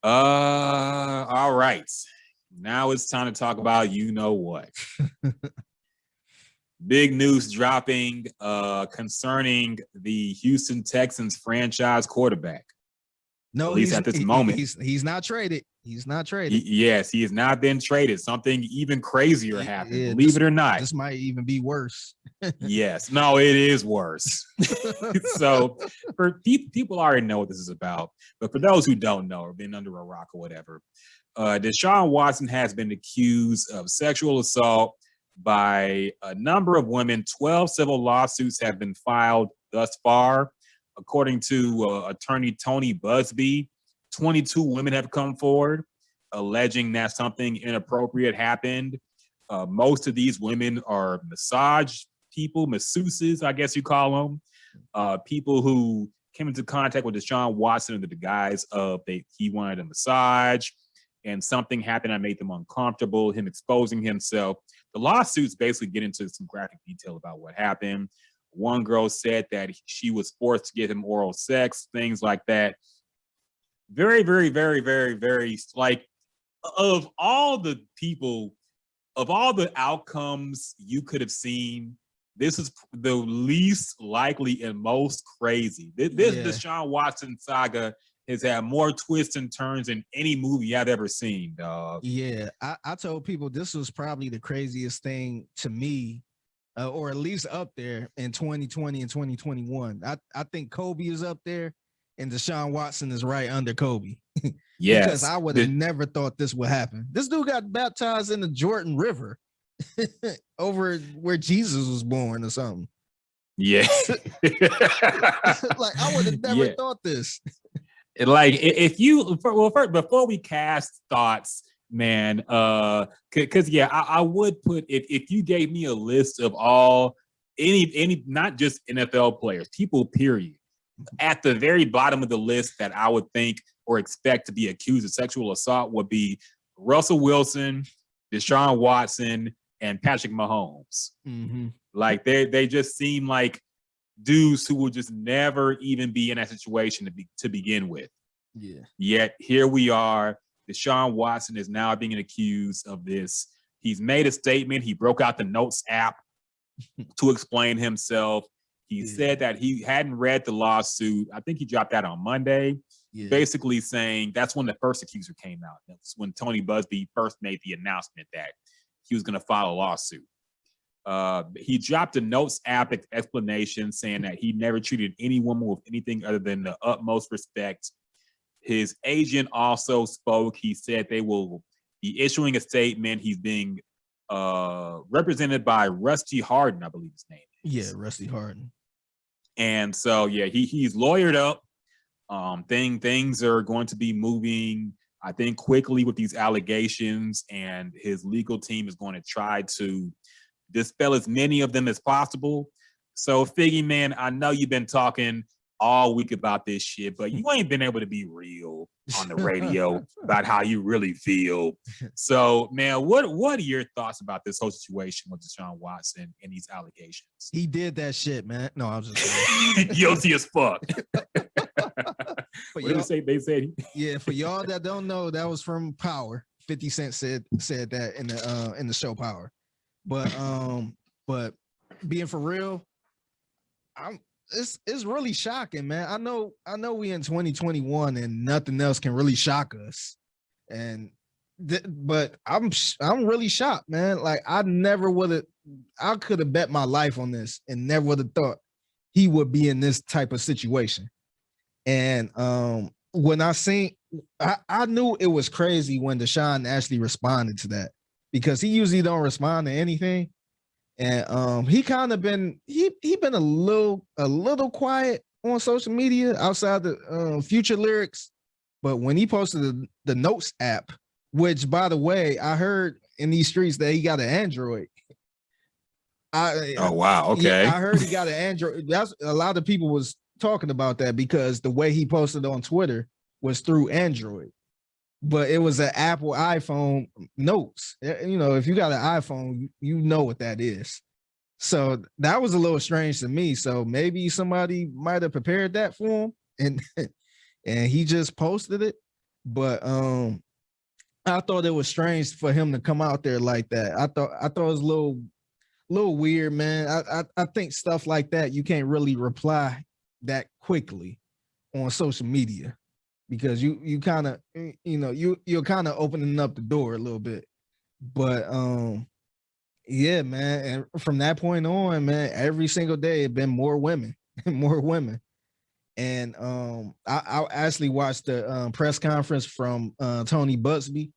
All right. Now it's time to talk about you know what. Big news dropping concerning the Houston Texans franchise quarterback. No, at least at this moment. He's not traded. He's not traded. Yes, he has not been traded. Something even crazier happened. Yeah, believe it or not. This might even be worse. Yes. No, it is worse. So for people already know what this is about. But for those who don't know or been under a rock or whatever, Deshaun Watson has been accused of sexual assault by a number of women. 12 civil lawsuits have been filed thus far. According to attorney Tony Buzbee, 22 women have come forward alleging that something inappropriate happened. Most of these women are massage people, masseuses, I guess you call them, people who came into contact with Deshaun Watson under the guise of he wanted a massage and something happened that made them uncomfortable, him exposing himself. The lawsuits basically get into some graphic detail about what happened. One girl said that she was forced to give him oral sex, things like that. Very, very, very, very, very, like, of all the people, of all the outcomes you could have seen, this is the least likely and most crazy. This Deshaun Watson saga has had more twists and turns than any movie I've ever seen, dog. Yeah, I told people this was probably the craziest thing to me, or at least up there in 2020 and 2021. I think Kobe is up there, and Deshaun Watson is right under Kobe. Yes. Because I would have never thought this would happen. This dude got baptized in the Jordan River over where Jesus was born or something. Yeah. Like, I would have never thought this. Like, if you, first, before we cast thoughts, man, because I would put, if you gave me a list of all any not just NFL players, people period, at the very bottom of the list that I would think or expect to be accused of sexual assault would be Russell Wilson, Deshaun Watson, and Patrick Mahomes. Mm-hmm. Like, they just seem like dudes who will just never even be in that situation to begin with. Yeah. Yet here we are. Deshaun Watson is now being accused of this. He's made a statement. He broke out the Notes app to explain himself. He said that he hadn't read the lawsuit. I think he dropped that on Monday, basically saying that's when the first accuser came out. That's when Tony Buzbee first made the announcement that he was going to file a lawsuit. He dropped a Notes app explanation saying that he never treated any woman with anything other than the utmost respect. His agent also spoke. He said they will be issuing a statement. He's being represented by Rusty Harden, I believe his name is. Yeah, Rusty Harden. And so, he's lawyered up. Things are going to be moving, I think, quickly with these allegations, and his legal team is going to try to dispel as many of them as possible. So, Figgy, man, I know you've been talking all week about this shit, but you ain't been able to be real on the radio about how you really feel. So, man, what are your thoughts about this whole situation with Deshaun Watson and these allegations? He did that shit, man. No, I was just guilty as fuck. What did they say? Yeah, for y'all that don't know, that was from Power. 50 Cent said that in the show Power. But being for real, it's really shocking, man. I know we in 2021 and nothing else can really shock us. But I'm really shocked, man. Like, I could have bet my life on this and never would have thought he would be in this type of situation. And when I knew it was crazy when Deshaun actually responded to that, because he usually don't respond to anything. And he kind of been a little quiet on social media outside the Future lyrics. But when he posted the Notes app, which, by the way, I heard in these streets that he got an Android. Oh, wow. Okay. I heard he got an Android. That's a lot of people was talking about that because the way he posted on Twitter was through Android. But it was an Apple iPhone Notes. You know, if you got an iPhone, you know what that is. So that was a little strange to me. So maybe somebody might have prepared that for him, and he just posted it. But I thought it was strange for him to come out there like that. I thought it was a little weird, man. I think stuff like that you can't really reply that quickly on social media because you kind of you're kind of opening up the door a little bit. But yeah, man, and from that point on, man, every single day it been more women, more women. And I actually watched the press conference from Tony Buzbee,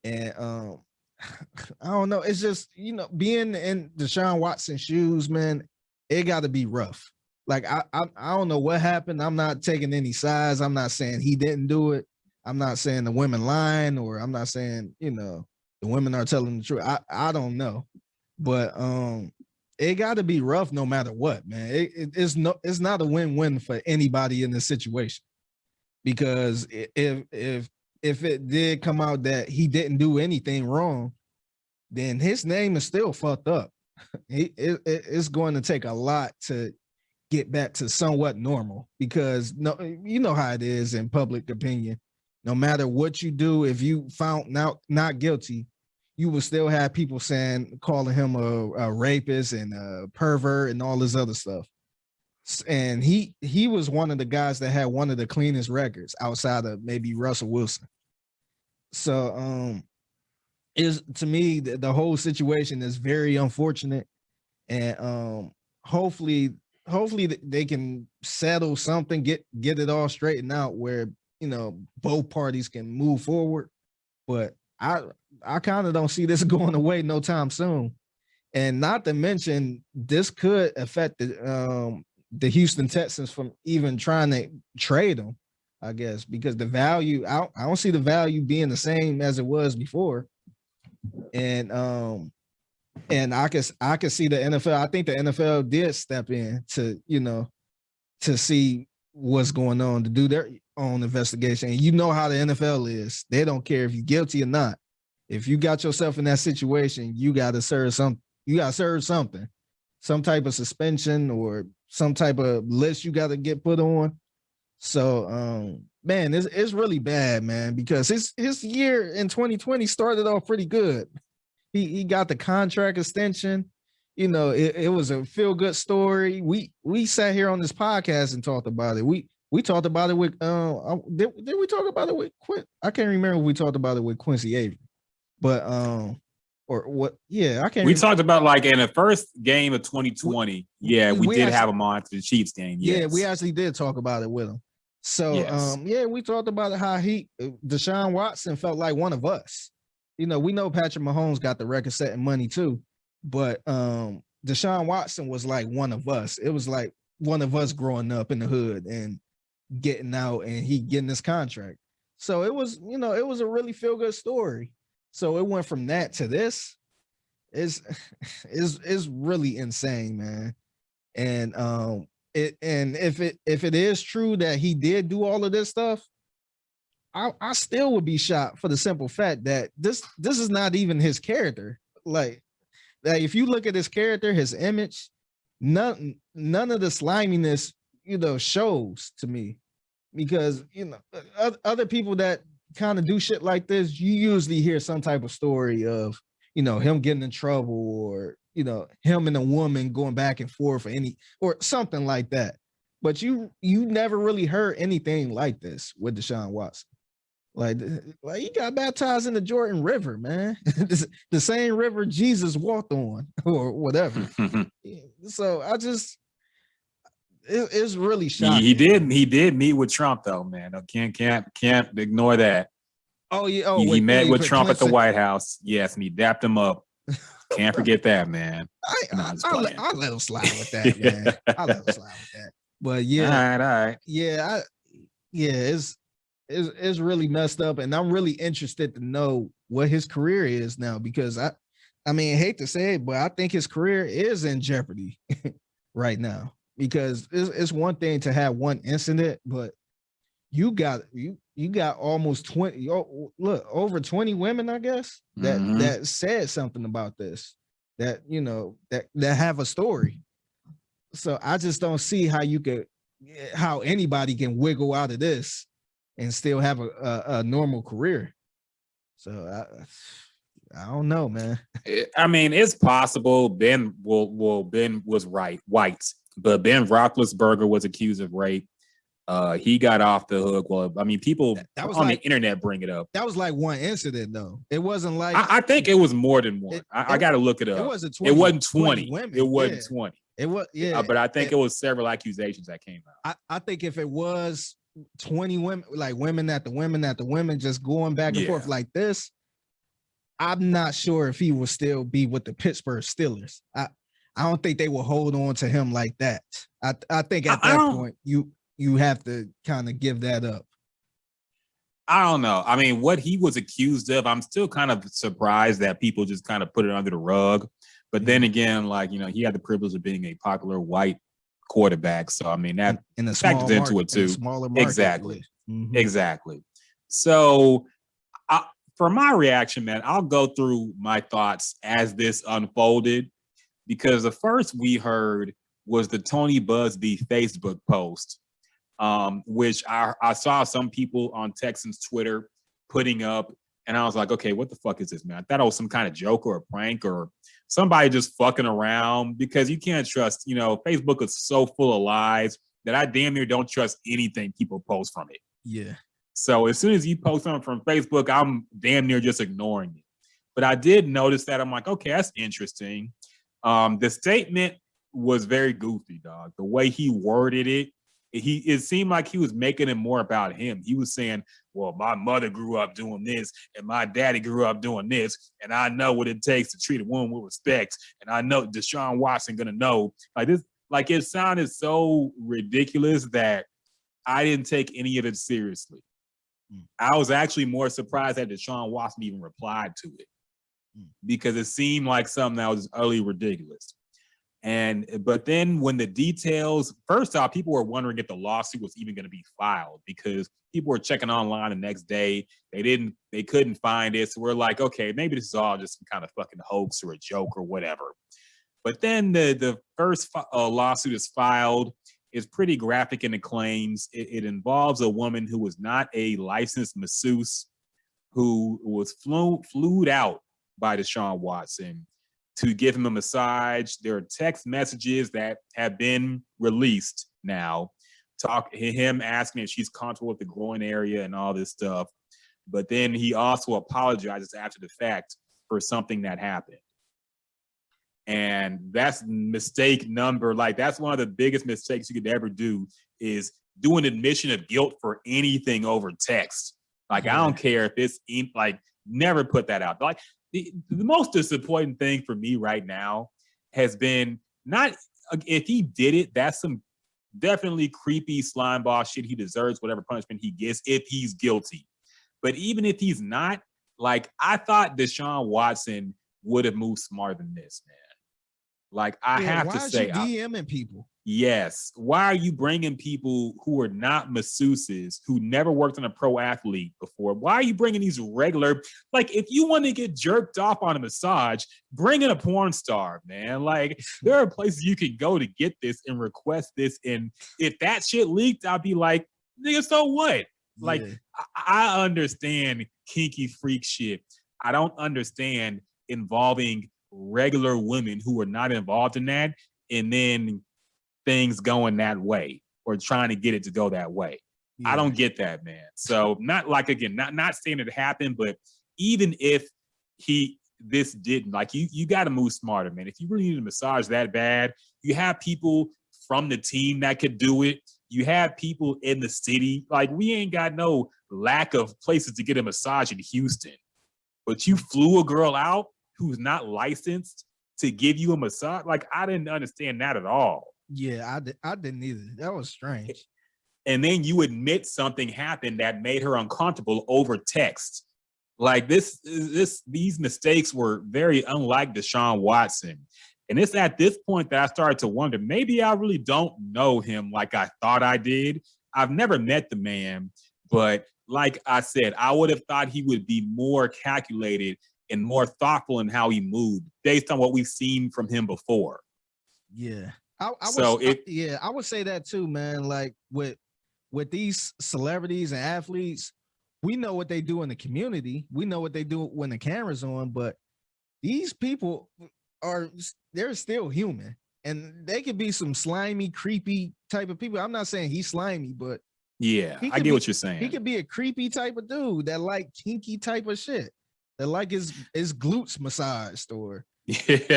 and I don't know. It's just being in Deshaun Watson's shoes, man. It got to be rough. Like I don't know what happened. I'm not taking any sides. I'm not saying he didn't do it. I'm not saying the women lying, or I'm not saying the women are telling the truth. I don't know, but it got to be rough no matter what, man. It's not a win-win for anybody in this situation, because if it did come out that he didn't do anything wrong, then his name is still fucked up. It's going to take a lot to get back to somewhat normal, because no, you know how it is in public opinion. No matter what you do, if you found not guilty, you will still have people calling him a rapist and a pervert and all this other stuff. And he was one of the guys that had one of the cleanest records outside of maybe Russell Wilson. So is to me the whole situation is very unfortunate, and hopefully they can settle something, get it all straightened out where both parties can move forward. But I kind of don't see this going away no time soon. And not to mention, this could affect the Houston Texans from even trying to trade him, I guess, because the value, I don't see the value being the same as it was before. And I can see the NFL. I think the NFL did step in to see what's going on, to do their own investigation. And you know how the NFL is. They don't care if you're guilty or not. If you got yourself in that situation, you got to serve something. You got to serve something, some type of suspension or some type of list you got to get put on. So, man, it's really bad, man, because his year in 2020 started off pretty good. He got the contract extension. It was a feel good story. We sat here on this podcast and talked about it. We talked about it with did we talk about it with I can't remember if we talked about it with Quincy Avery, but or what? Yeah, I can't. We talked about like in the first game of 2020. We did actually have him on to the Chiefs game. Yes. Yeah, we actually did talk about it with him. So yes. We talked about it, how Deshaun Watson felt like one of us. We know Patrick Mahomes got the record-setting money too, but Deshaun Watson was like one of us. It was like one of us growing up in the hood and getting out, and he getting this contract. So it was, it was a really feel-good story. So it went from that to this. Is really insane, man. And if it is true that he did do all of this stuff, I still would be shocked for the simple fact that this is not even his character. Like if you look at his character, his image, none of the sliminess, shows to me, because other people that kind of do shit like this, you usually hear some type of story of him getting in trouble, or him and a woman going back and forth, or something like that. But you never really heard anything like this with Deshaun Watson. Like he got baptized in the Jordan River, man. The same river Jesus walked on, or whatever. So it's really shocking. He did meet with Trump though, man. Can't ignore that. Oh yeah. Oh, he met with Trump at the White House. Yes, and he dapped him up. Can't forget that, man. I'll let him slide with that, man. I'll let him slide with that. But yeah, all right. Yeah, it's really messed up, and I'm really interested to know what his career is now, because I mean, I hate to say it, but I think his career is in jeopardy right now, because it's one thing to have one incident, but you got almost 20, over 20 women, I guess, that said something about this, that that have a story. So I just don't see how anybody can wiggle out of this and still have a normal career. So I don't know, man. I mean, it's possible. Ben was right, white, but Ben Roethlisberger was accused of rape. He got off the hook. Well, I mean, people that was on like, the internet bring it up. That was like one incident, though. It wasn't like I think it was more than one. I got to look it up. It wasn't 20. It wasn't 20. women. It wasn't 20. It was, yeah. But I think it was several accusations that came out. I think if it was 20 women, like women at the women just going back and forth like this, I'm not sure if he will still be with the Pittsburgh Steelers. I don't think they will hold on to him like that. I think at that point you have to kind of give that up. I don't know. I mean, what he was accused of, I'm still kind of surprised that people just kind of put it under the rug. But then again, like, you know, he had the privilege of being a popular white quarterback. So, I mean, that factors into it too. Smaller market. Exactly. Exactly. So, for my reaction, man, I'll go through my thoughts as this unfolded, because the first we heard was the Tony Buzbee Facebook post, which I saw some people on Texans Twitter putting up, and I was like, okay, what the fuck is this, man? I thought it was some kind of joke or a prank or somebody just fucking around, because you can't trust, you know, Facebook is so full of lies that I damn near don't trust anything people post from it. Yeah. So as soon as you post something from Facebook, I'm damn near just ignoring it. But I did notice that. I'm like, okay, that's interesting. The statement was very goofy, dog. The way he worded it, it seemed like he was making it more about him. He was saying, well, my mother grew up doing this and my daddy grew up doing this, and I know what it takes to treat a woman with respect, and I know Deshaun Watson gonna know. Like this, like it sounded so ridiculous that I didn't take any of it seriously. I was actually more surprised that Deshaun Watson even replied to it, because it seemed like something that was utterly ridiculous. But then when the details, first off, people were wondering if the lawsuit was even going to be filed, because people were checking online the next day. They couldn't find it. So we're like, okay, maybe this is all just some kind of fucking hoax or a joke or whatever. But then the first lawsuit is filed. It's pretty graphic in the claims. It involves a woman who was not a licensed masseuse, who was flued out by Deshaun Watson to give him a massage. There are text messages that have been released now, him asking if she's comfortable with the groin area and all this stuff. But then he also apologizes after the fact for something that happened. And that's mistake number, like that's one of the biggest mistakes you could ever do, is do an admission of guilt for anything over text. Like, I don't care if it's like, never put that out. Like the most disappointing thing for me right now has been not, if he did it, that's some definitely creepy slime ball shit. He deserves whatever punishment he gets if he's guilty. But even if he's not, like, I thought Deshaun Watson would have moved smarter than this, man. Like, I have to say, why is you DMing people? Yes. Why are you bringing people who are not masseuses, who never worked on a pro athlete before? Why are you bringing these regular, like, if you want to get jerked off on a massage, bring in a porn star, man. Like, there are places you can go to get this and request this. And if that shit leaked, I'd be like, nigga, so what? Like, I understand kinky freak shit. I don't understand involving regular women who are not involved in that, and then things going that way or trying to get it to go that way. I don't get that, man. So not like, again, not saying it happened, but even if this didn't, like, you got to move smarter, man. If you really need a massage that bad, you have people from the team that could do it. You have people in the city. Like, we ain't got no lack of places to get a massage in Houston, but you flew a girl out who's not licensed to give you a massage. Like, I didn't understand that at all. Yeah, I didn't either. That was strange. And then you admit something happened that made her uncomfortable over text. Like, these mistakes were very unlike Deshaun Watson. And it's at this point that I started to wonder, maybe I really don't know him like I thought I did. I've never met the man, but like I said, I would have thought he would be more calculated and more thoughtful in how he moved based on what we've seen from him before. Yeah. I would say that too, man. Like, with with these celebrities and athletes, we know what they do in the community. We know what they do when the camera's on, but these people they're still human. And they could be some slimy, creepy type of people. I'm not saying he's slimy, but yeah, I get what you're saying. He could be a creepy type of dude that like kinky type of shit. That like his glutes massaged or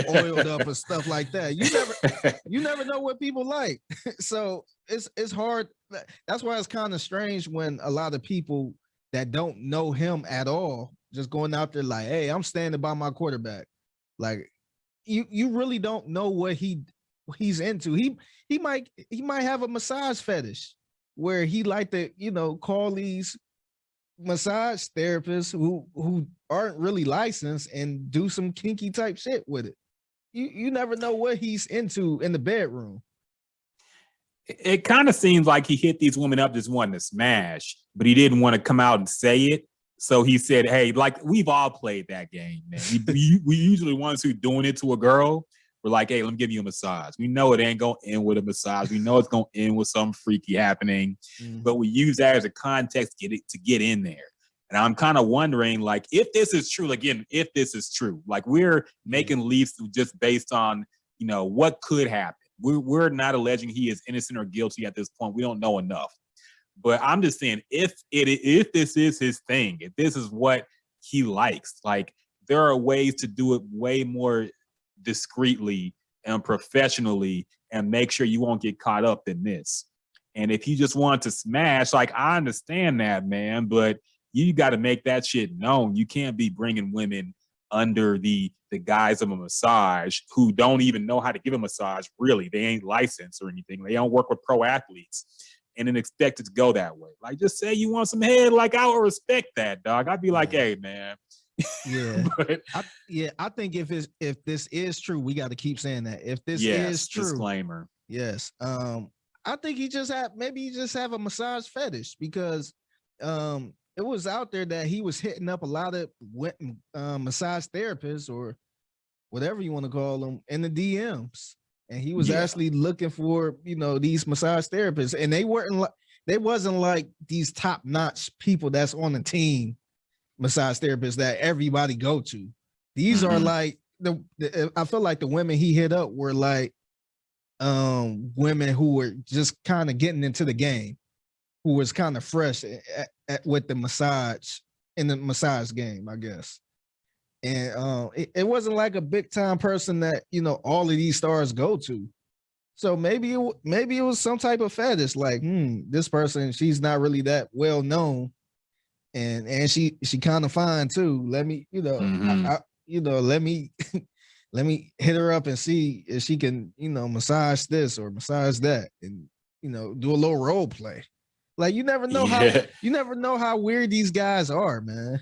oiled up or stuff like that. You never know what people like. So it's hard. That's why it's kind of strange when a lot of people that don't know him at all just going out there like, hey, I'm standing by my quarterback. Like you really don't know what he's into. He might have a massage fetish where he like to, call these massage therapists who aren't really licensed and do some kinky type shit with it. You never know what he's into in the bedroom. It kind of seems like he hit these women up just wanting to smash, but he didn't want to come out and say it. So he said, hey, like we've all played that game, man. We usually ones who doing it to a girl. We're like, hey, let me give you a massage. We know it ain't going to end with a massage. We know it's going to end with something freaky happening, but we use that as a context to get in there. And I'm kind of wondering, like, if this is true, again, if this is true, like we're making leaps just based on, what could happen. We're not alleging he is innocent or guilty at this point. We don't know enough. But I'm just saying, if this is his thing, if this is what he likes, like there are ways to do it way more discreetly and professionally and make sure you won't get caught up in this. And if you just want to smash, like I understand that, man, but you got to make that shit known. You can't be bringing women under the guise of a massage who don't even know how to give a massage. Really, they ain't licensed or anything. They don't work with pro athletes and then expect it to go that way. Like, just say you want some head. Like, I would respect that, dog. I'd be like, hey, man. Yeah, but I think if this is true, we got to keep saying that. If this is true, disclaimer. Yes, I think he just have a massage fetish because it was out there that he was hitting up a lot of massage therapists or whatever you want to call them in the DMs, and he was actually looking for these massage therapists, and they wasn't like these top notch people that's on the team. Massage therapists that everybody go to. These are like I feel like the women he hit up were like women who were just kind of getting into the game, who was kind of fresh with the massage in the massage game, I guess. And it wasn't like a big time person that all of these stars go to. So maybe it was some type of fetish, like this person, she's not really that well known. And she kind of fine too. Let me, let me let me hit her up and see if she can, massage this or massage that, and do a little role play. Like you never know how weird these guys are, man.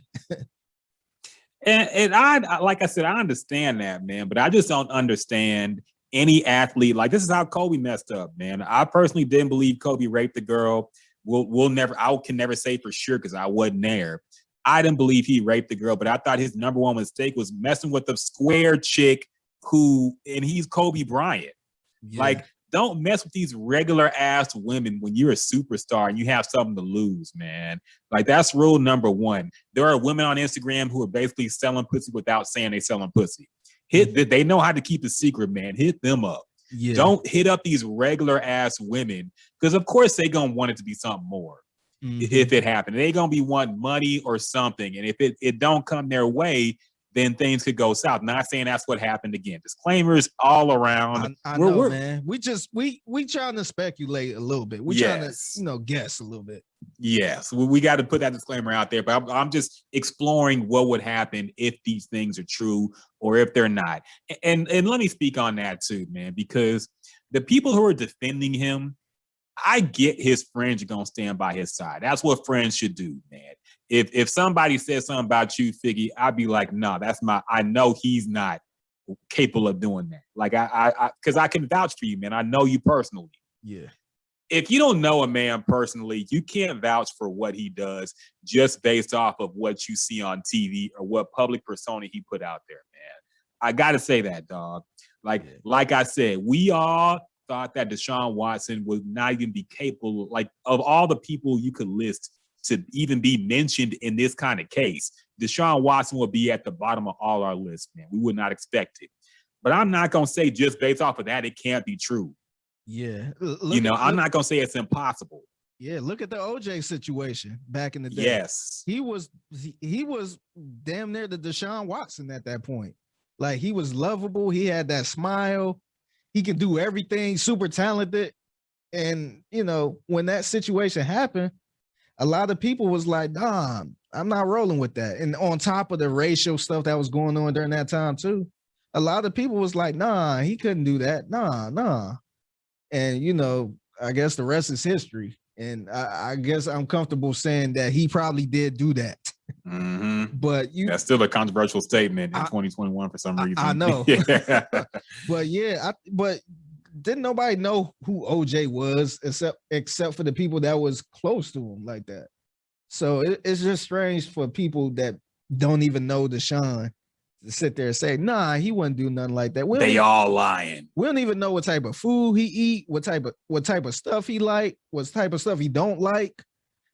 and I like I said, I understand that, man, but I just don't understand any athlete. Like this is how Kobe messed up, man. I personally didn't believe Kobe raped the girl. I can never say for sure because I wasn't there. I didn't believe he raped the girl, but I thought his number one mistake was messing with the square chick and he's Kobe Bryant. Yeah. Like, don't mess with these regular ass women when you're a superstar and you have something to lose, man. Like, that's rule number one. There are women on Instagram who are basically selling pussy without saying they selling pussy. They know how to keep a secret, man. Hit them up. Yeah. Don't hit up these regular ass women because of course they gonna want it to be something more. If it happened, they gonna be wanting money or something, and if it don't come their way, then things could go south. Not saying that's what happened again. Disclaimers all around. I know, man. We trying to speculate a little bit. We trying to guess a little bit. Yes, we got to put that disclaimer out there. But I'm just exploring what would happen if these things are true or if they're not. And let me speak on that too, man, because the people who are defending him, I get his friends are gonna stand by his side. That's what friends should do, man. If somebody says something about you, Figgy, I'd be like, no, I know he's not capable of doing that. Like because I can vouch for you, man. I know you personally. Yeah. If you don't know a man personally, you can't vouch for what he does just based off of what you see on TV or what public persona he put out there, man. I got to say that, dog. Like I said, we all thought that Deshaun Watson would not even be capable, like, of all the people you could list to even be mentioned in this kind of case, Deshaun Watson will be at the bottom of all our lists, man. We would not expect it. But I'm not going to say just based off of that, it can't be true. Yeah. I'm not going to say it's impossible. Yeah, look at the OJ situation back in the day. Yes. He was damn near the Deshaun Watson at that point. Like, he was lovable. He had that smile. He can do everything, super talented. And, when that situation happened, a lot of people was like, nah, I'm not rolling with that. And on top of the racial stuff that was going on during that time too, a lot of people was like, nah, he couldn't do that. Nah. And, I guess the rest is history. And I guess I'm comfortable saying that he probably did do that. Mm-hmm. But that's still a controversial statement in 2021 for some reason. I know. Yeah. But didn't nobody know who OJ was except for the people that was close to him like that. So it's just strange for people that don't even know Deshaun to sit there and say, nah, he wouldn't do nothing like that. They all lying. We don't even know what type of food he eat, what type of stuff he like, what type of stuff he don't like.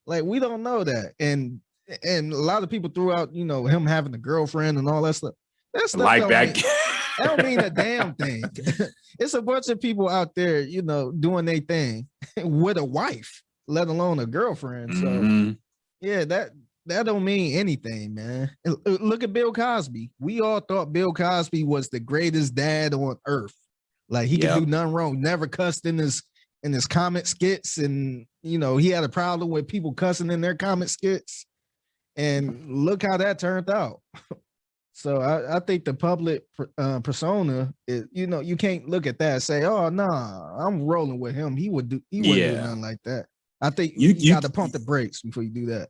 Like, we don't know that. And a lot of people threw out, him having a girlfriend and all that stuff. That stuff like that. That don't mean a damn thing. It's a bunch of people out there, doing their thing with a wife, let alone a girlfriend. Mm-hmm. So yeah, that don't mean anything, man. Look at Bill Cosby. We all thought Bill Cosby was the greatest dad on earth. Like, he could do nothing wrong. Never cussed in his comic skits, and he had a problem with people cussing in their comic skits. And look how that turned out. So I think the public persona is, you can't look at that and say, oh, nah, I'm rolling with him. He wouldn't do nothing like that. I think you got to pump the brakes before you do that.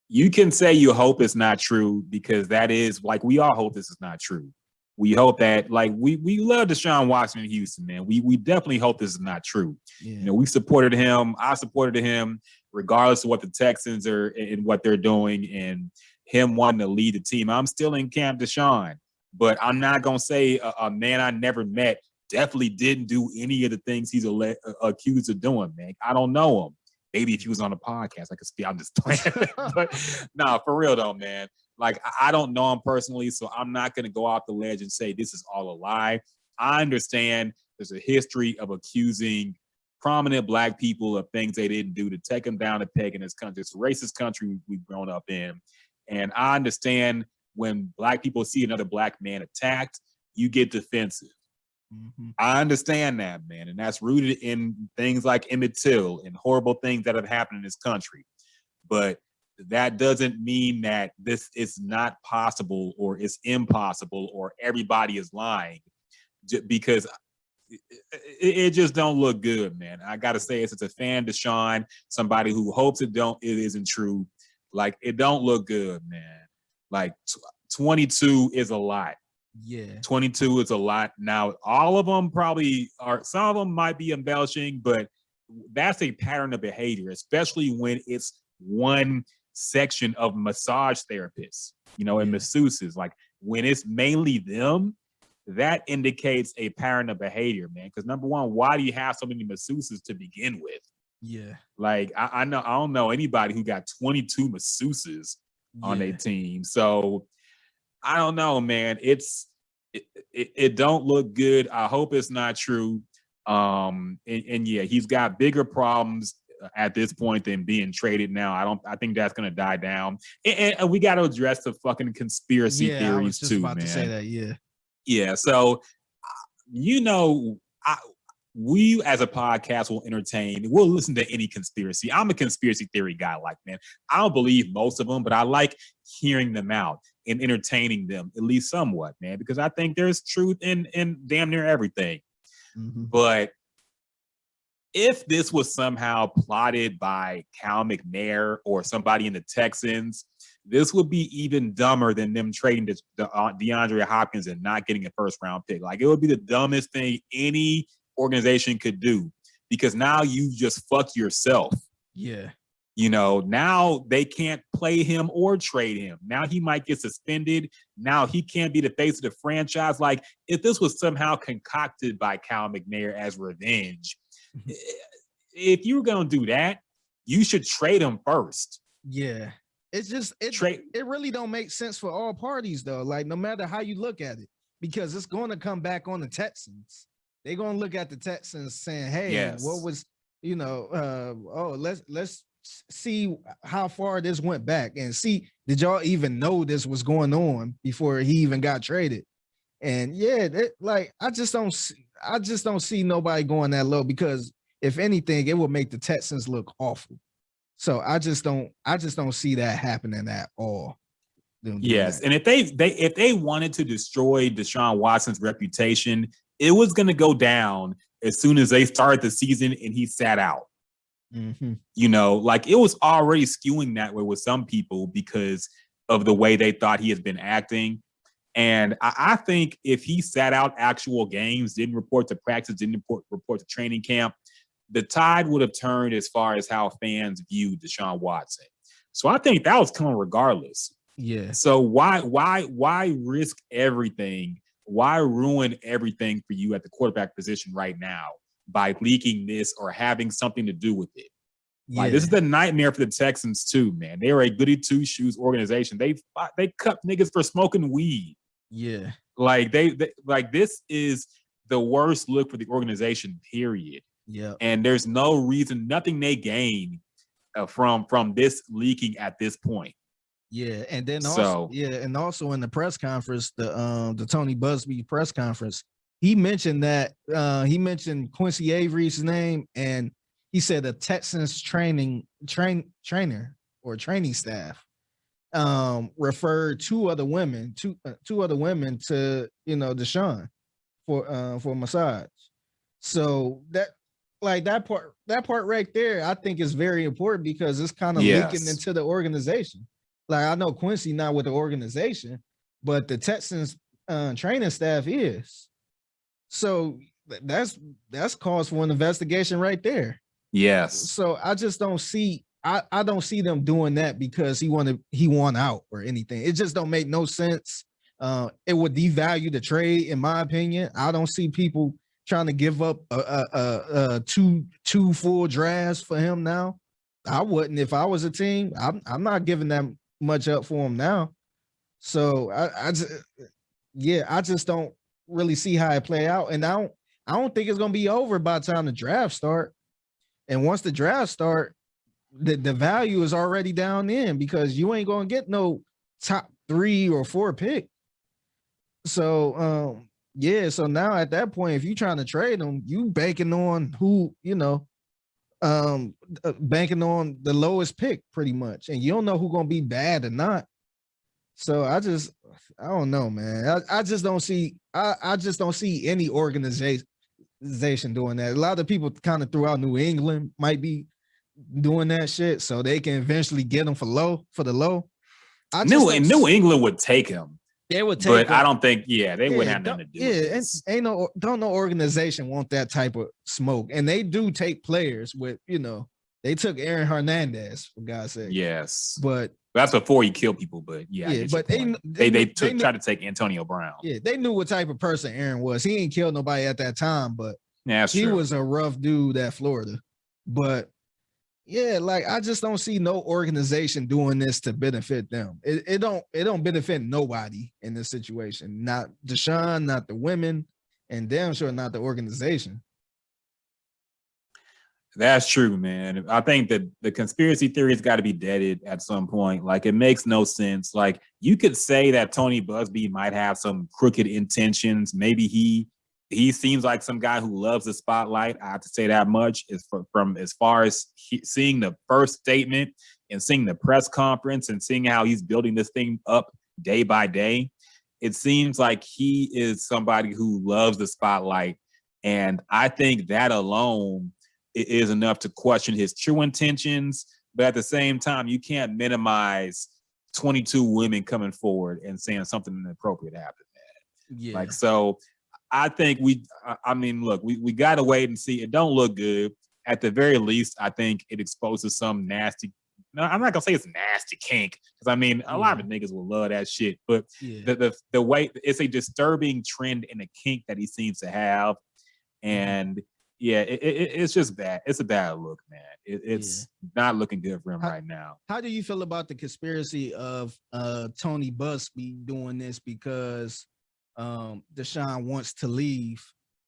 You can say you hope it's not true, because that is, like, we all hope this is not true. We hope that, like, we love Deshaun Watson in Houston, man. We definitely hope this is not true. Yeah. We supported him. I supported him regardless of what the Texans are and what they're doing and him wanting to lead the team. I'm still in camp Deshaun, but I'm not going to say a man I never met definitely didn't do any of the things he's accused of doing, man. I don't know him. Maybe if he was on a podcast, I could speak. I'm just playing. But nah, for real though, man. Like, I don't know him personally, so I'm not going to go off the ledge and say this is all a lie. I understand there's a history of accusing prominent Black people of things they didn't do to take them down a peg in this country. It's a racist country we've grown up in. And I understand when Black people see another Black man attacked, you get defensive. Mm-hmm. I understand that, man. And that's rooted in things like Emmett Till and horrible things that have happened in this country. But that doesn't mean that this is not possible or it's impossible or everybody is lying, because it just don't look good, man. I got to say, it's a fan, Deshaun, somebody who hopes it isn't true. Like, it don't look good, man. Like, 22 is a lot. Yeah. 22 is a lot. Now, all of them probably are, some of them might be embellishing, but that's a pattern of behavior, especially when it's one section of massage therapists, and masseuses. Like, when it's mainly them, that indicates a pattern of behavior, man. Because number one, why do you have so many masseuses to begin with? Yeah. Like, I don't know anybody who got 22 masseuses on their team. So I don't know, man. It don't look good. I hope it's not true. And yeah, he's got bigger problems at this point than being traded now. I think that's gonna die down. And we got to address the fucking conspiracy theories I was just too, about man. to say that, yeah. So we as a podcast will entertain. We'll listen to any conspiracy. I'm a conspiracy theory guy, man. I don't believe most of them, but I like hearing them out and entertaining them at least somewhat, man, because I think there's truth in damn near everything. Mm-hmm. But if this was somehow plotted by Cal McNair or somebody in the Texans, this would be even dumber than them trading DeAndre Hopkins and not getting a first-round pick. Like, it would be the dumbest thing any organization could do, because now you just fucked yourself. Yeah. Now they can't play him or trade him. Now he might get suspended. Now he can't be the face of the franchise. Like, if this was somehow concocted by Cal McNair as revenge, if you were going to do that, you should trade him first. Yeah. It's just, it really don't make sense for all parties, though. Like, no matter how you look at it, because it's going to come back on the Texans. They're going to look at the Texans saying, hey, what was, let's see how far this went back and see, did y'all even know this was going on before he even got traded? And I just don't see nobody going that low, because if anything, it would make the Texans look awful. So I just don't see that happening at all. Yes, and if they wanted to destroy Deshaun Watson's reputation, it was going to go down as soon as they started the season and he sat out. Mm-hmm. It was already skewing that way with some people because of the way they thought he has been acting. And I think if he sat out actual games, didn't report to practice, didn't report to training camp, the tide would have turned as far as how fans viewed Deshaun Watson. So I think that was coming regardless. Yeah. So why risk everything? Why ruin everything for you at the quarterback position right now by leaking this or having something to do with it? Yeah. Like, this is a nightmare for the Texans too, man. They are a goody two shoes organization. They cut niggas for smoking weed. Yeah. Like this is the worst look for the organization, period. Yeah. And there's no reason, nothing they gain from this leaking at this point. Yeah, and then also in the press conference, the Tony Buzbee press conference, he mentioned Quincy Avery's name, and he said the Texans trainer or training staff referred two other women to Deshaun for massage. So that part right there, I think is very important, because it's kind of leaking into the organization. Like, I know Quincy not with the organization, but the Texans training staff is. So that's cause for an investigation right there. Yes. So I just don't see I don't see them doing that because he won out or anything. It just don't make no sense. It would devalue the trade, in my opinion. I don't see people trying to give up two full drafts for him now. I wouldn't if I was a team. I'm not giving that much up for him now. So I just don't really see how it play out. And I don't think it's gonna be over by the time the draft start. And once the draft start, the value is already down in, because you ain't gonna get no top 3 or 4 pick. So so now at that point, if you're trying to trade them, you banking on banking on the lowest pick pretty much, and you don't know who's gonna be bad or not. So I don't know, man. I just don't see any organization doing that. A lot of people kind of throughout New England might be doing that shit so they can eventually get him for the low. New England would take him. They would take but him. I don't think they wouldn't have nothing to do with this. Ain't no organization want that type of smoke. And they do take players with, they took Aaron Hernandez, for God's sake. Yes. But that's before you kill people, but but they tried to take Antonio Brown. Yeah, they knew what type of person Aaron was. He ain't killed nobody at that time, but he was a rough dude at Florida. But I just don't see no organization doing this to benefit them. It don't benefit nobody in this situation. Not Deshaun, not the women, and damn sure not the organization. That's true, man. I think that the conspiracy theory's got to be deaded at some point. Like, it makes no sense. Like, you could say that Tony Buzbee might have some crooked intentions. Maybe he seems like some guy who loves the spotlight. I have to say that much. Is from as far as seeing the first statement and seeing the press conference and seeing how he's building this thing up day by day. It seems like he is somebody who loves the spotlight. And I think that alone is enough to question his true intentions. But at the same time, you can't minimize 22 women coming forward and saying something inappropriate happened, man. Yeah. So I think we got to wait and see. It don't look good. At the very least, I think it exposes some nasty no, I'm not gonna say it's nasty kink because I mean a lot of niggas will love that shit, but the way it's a disturbing trend in a kink that he seems to have, and it's just bad. It's a bad look, man. It's not looking good for him right now. How do you feel about the conspiracy of Tony Buzbee doing this because Deshaun wants to leave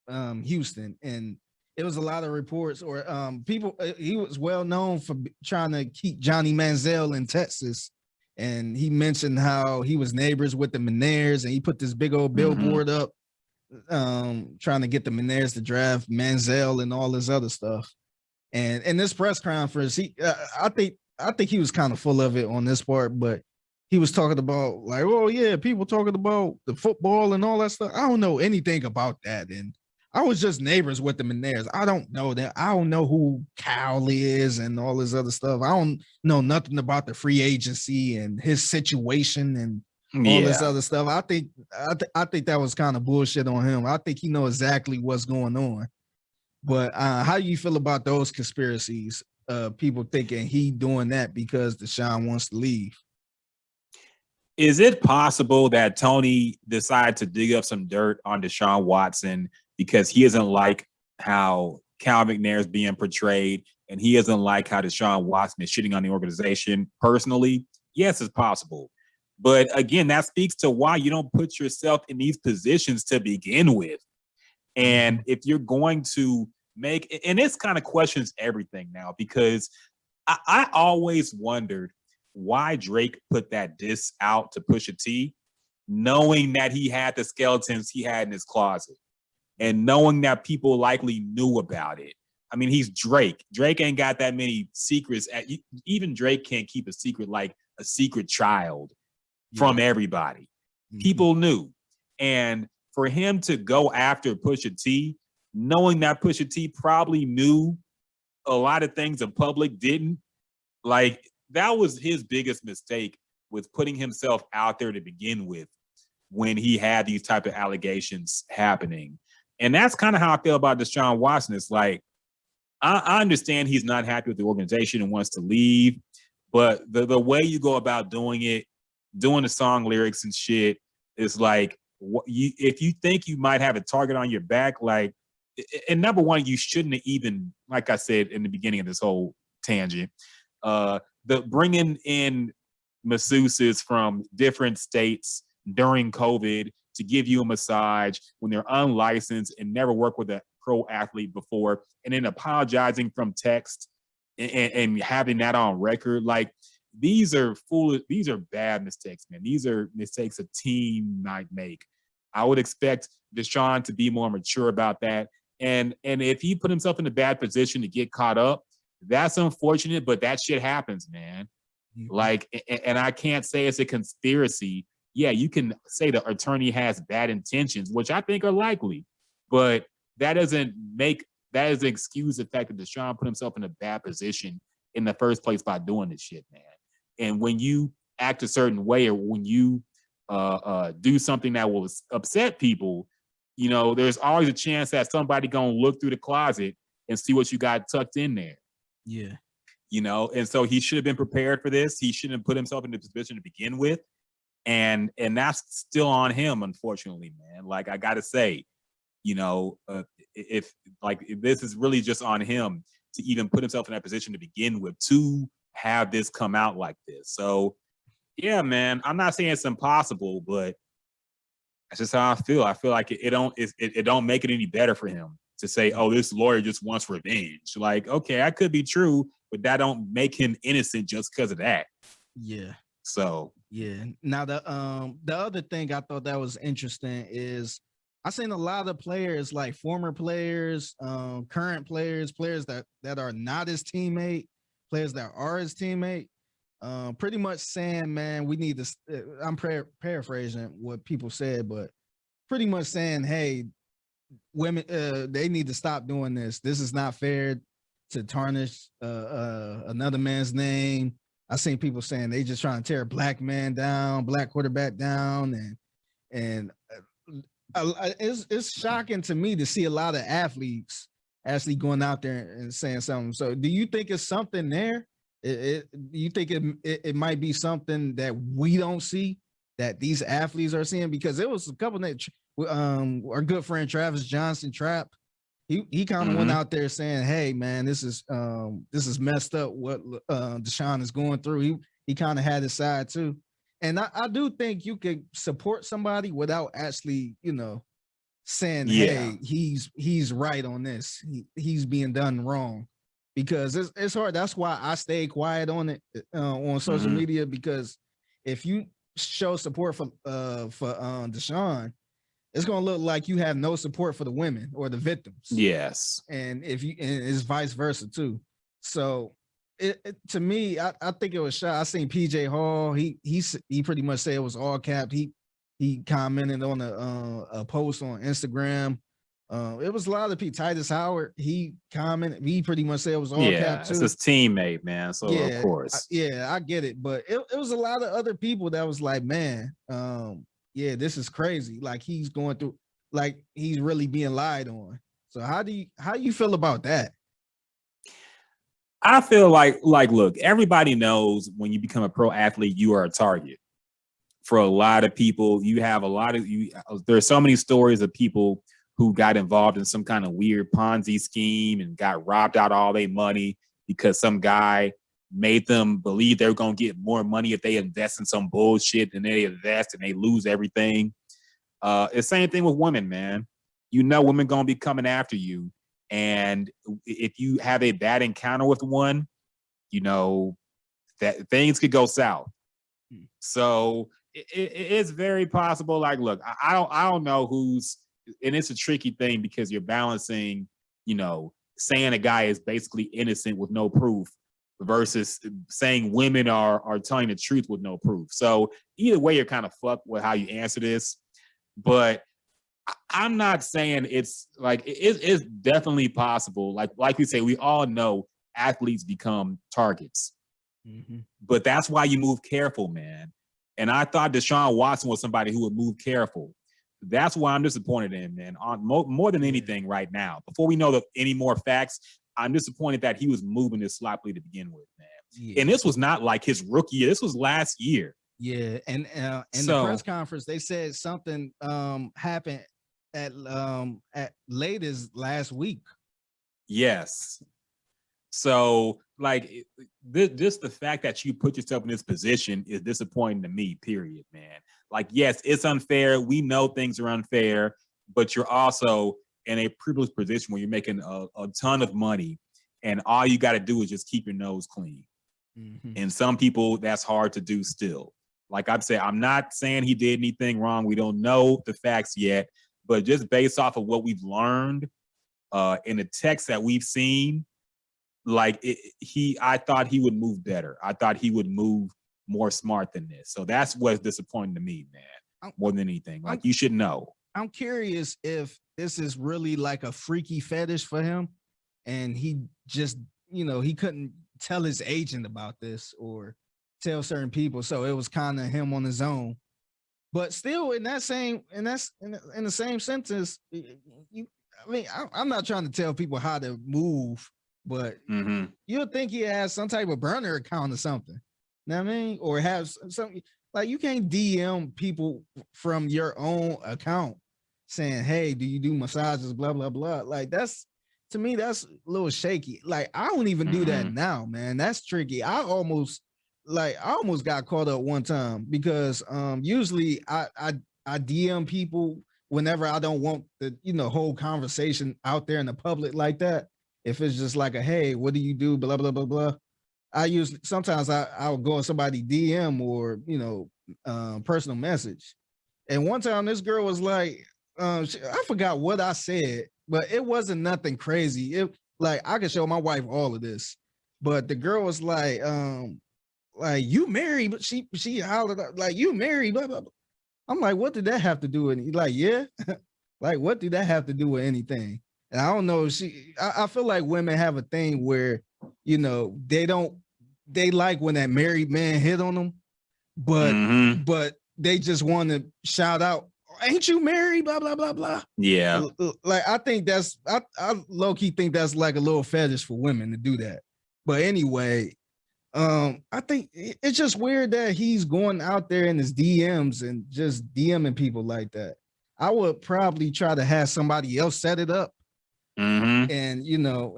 Houston? And it was a lot of reports or people. He was well known for trying to keep Johnny Manziel in Texas, and he mentioned how he was neighbors with the Menaires, and he put this big old billboard up, trying to get the Menaires to draft Manziel and all this other stuff. And in this press conference, I think he was kind of full of it on this part, but he was talking about like, oh yeah, people talking about the football and all that stuff. I don't know anything about that, and I was just neighbors with the Menaires. I don't know that. I don't know who Cowley is and all this other stuff. I don't know nothing about the free agency and his situation and all this other stuff. I think that was kind of bullshit on him. I think he knows exactly what's going on. But how do you feel about those conspiracies? People thinking he doing that because Deshaun wants to leave. Is it possible that Tony decided to dig up some dirt on Deshaun Watson because he doesn't like how Cal McNair is being portrayed and he doesn't like how Deshaun Watson is shitting on the organization personally? Yes, it's possible. But again, that speaks to why you don't put yourself in these positions to begin with. And if you're going to make, and this kind of questions everything now, because I always wondered why Drake put that diss out to Pusha T, knowing that he had the skeletons he had in his closet and knowing that people likely knew about it. I mean, he's Drake. Drake ain't got that many secrets. Even Drake can't keep a secret like a secret child from everybody. People knew. And for him to go after Pusha T, knowing that Pusha T probably knew a lot of things the public didn't, like, that was his biggest mistake, with putting himself out there to begin with when he had these type of allegations happening. And that's kind of how I feel about Deshaun Watson. It's like, I understand he's not happy with the organization and wants to leave, but the way you go about doing it, doing the song lyrics and shit, is like, if you think you might have a target on your back, like, and number one, you shouldn't have even, like I said in the beginning of this whole tangent, the bringing in masseuses from different states during COVID to give you a massage when they're unlicensed and never worked with a pro athlete before, and then apologizing from text and having that on record. Like, these are foolish. These are bad mistakes, man. These are mistakes a team might make. I would expect Deshaun to be more mature about that. And if he put himself in a bad position to get caught up, that's unfortunate, but that shit happens, man. Like, and I can't say it's a conspiracy. Yeah, you can say the attorney has bad intentions, which I think are likely, but that doesn't excuse the fact that Deshaun put himself in a bad position in the first place by doing this shit, man. And when you act a certain way, or when you do something that will upset people, you know, there's always a chance that somebody gonna look through the closet and see what you got tucked in there. Yeah. You know, and so he should have been prepared for this. He shouldn't have put himself in the position to begin with. And that's still on him, unfortunately, man. Like, I gotta say, you know, if this is really just on him to even put himself in that position to begin with, to have this come out like this. So yeah, man, I'm not saying it's impossible, but that's just how I feel. I feel like it don't make it any better for him to say, oh, this lawyer just wants revenge. Like, okay, that could be true, but that don't make him innocent just because of that. Yeah. So yeah. Now the other thing I thought that was interesting is I seen a lot of players, like former players, current players that are not his teammate, players that are his teammate, pretty much saying, man, we need to. I'm paraphrasing what people said, but pretty much saying, hey, women, they need to stop doing this. This is not fair to tarnish another man's name. I seen people saying they just trying to tear a black man down, black quarterback down, and it's shocking to me to see a lot of athletes actually going out there and saying something. So, do you think it's something there? You think it might be something that we don't see that these athletes are seeing? Because there was a couple that our good friend Travis Johnson Trap, he kind of went out there saying, hey man, this is messed up what Deshaun is going through. He kind of had his side too. And I do think you could support somebody without actually, saying, hey, he's right on this. He's being done wrong. Because it's hard. That's why I stay quiet on it on social media, because if you show support for Deshaun, it's gonna look like you have no support for the women or the victims. Yes. And it's vice versa too. So to me, I think it was shot. I seen PJ Hall. He pretty much said it was all capped. He commented on a post on Instagram. It was a lot of people. Titus Howard, he commented. He pretty much said it was all capped too. It's his teammate, man. So of course, I get it. But it was a lot of other people that was like, man, this is crazy. Like he's going through, like he's really being lied on. So how do you feel about that? I feel like look, everybody knows when you become a pro athlete, you are a target. For a lot of people, there's so many stories of people who got involved in some kind of weird Ponzi scheme and got robbed out all their money because some guy made them believe they're going to get more money if they invest in some bullshit, and they invest and they lose everything. It's the same thing with women, man. Women going to be coming after you. And if you have a bad encounter with one, that things could go south. So it's very possible. Like, look, I don't know who's, and it's a tricky thing because you're balancing, saying a guy is basically innocent with no proof versus saying women are telling the truth with no proof. So either way, you're kind of fucked with how you answer this. But I'm not saying it's like it's definitely possible. Like we say, we all know athletes become targets, but that's why you move careful, man. And I thought Deshaun Watson was somebody who would move careful. That's why I'm disappointed in him, man. On more than anything right now. Before we know any more facts, I'm disappointed that he was moving this sloppily to begin with, man. Yeah. And this was not like his rookie year. This was last year. Yeah, and the press conference, they said something happened at late as last week. Yes. So, like, just the fact that you put yourself in this position is disappointing to me, period, man. Like, yes, it's unfair. We know things are unfair, but you're also in a privileged position where you're making a ton of money, and all you got to do is just keep your nose clean. And some people, that's hard to do still. Like I've said, I'm not saying he did anything wrong. We don't know the facts yet, but just based off of what we've learned in the text that we've seen, like I thought he would move better. I thought he would move more smart than this. So that's what's disappointing to me, man, more than anything. Like, you should know. I'm curious if this is really like a freaky fetish for him, and he just, he couldn't tell his agent about this or tell certain people, so it was kind of him on his own. But still, in the same sentence, I'm not trying to tell people how to move, but you'll think he has some type of burner account or something. You know what I mean? Or have something like, you can't DM people from your own account saying, hey, do you do massages, blah, blah, blah. Like, to me, that's a little shaky. Like, I don't even do that now, man. That's tricky. I almost got caught up one time because usually I DM people whenever I don't want the whole conversation out there in the public like that. If it's just like hey, what do you do, blah blah blah blah, sometimes I'll go on somebody DM or personal message. And one time this girl was like, I forgot what I said, but it wasn't nothing crazy. It, like, I could show my wife all of this, but the girl was like you married, but she hollered up like, you married, blah blah blah. I'm like, what did that have to do with it? Like, yeah. Like, what did that have to do with anything? And I don't know, I feel like women have a thing where they like when that married man hit on them, but they just want to shout out, ain't you married, blah blah blah blah. Yeah, like, I think I low-key think that's like a little fetish for women to do that. But anyway, I think it's just weird that he's going out there in his DMs and just DMing people like that. I would probably try to have somebody else set it up. Mm-hmm. And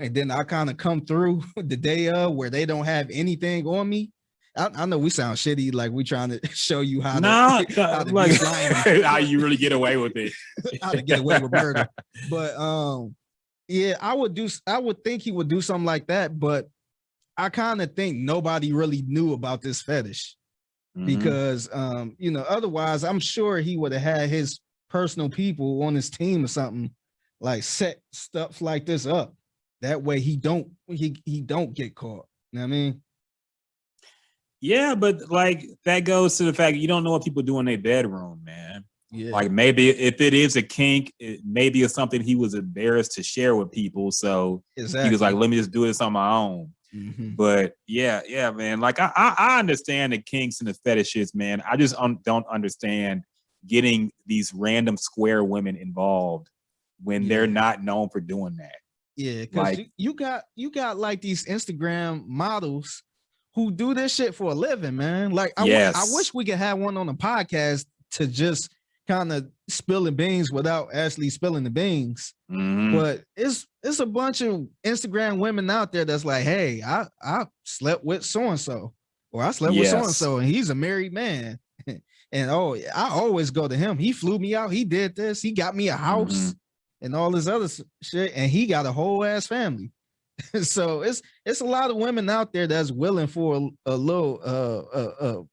and then I kind of come through the day of where they don't have anything on me. I know we sound shitty, like we trying to show you how No, how to like be slimy. how you really get away with it. How to get away with murder. But yeah, I would think he would do something like that, but I kind of think nobody really knew about this fetish because otherwise I'm sure he would have had his personal people on his team or something, like set stuff like this up. That way he don't get caught. You know what I mean? Yeah, but like that goes to the fact you don't know what people do in their bedroom, man. Yeah. Like maybe if it is a kink, maybe it's something he was embarrassed to share with people. So he was like, let me just do this on my own. Mm-hmm. But yeah, man. Like I understand the kinks and the fetishes, man. I just don't understand getting these random square women involved when they're not known for doing that. Yeah, because like, you got like these Instagram models who do this shit for a living, man. Like I wish we could have one on the podcast to just kind of spilling beans without actually spilling the beans. Mm-hmm. But it's a bunch of Instagram women out there that's like, hey, I slept with so-and-so, or I slept with so-and-so, and he's a married man. And I always go to him. He flew me out. He did this. He got me a house and all this other shit. And he got a whole ass family. So it's a lot of women out there that's willing for a little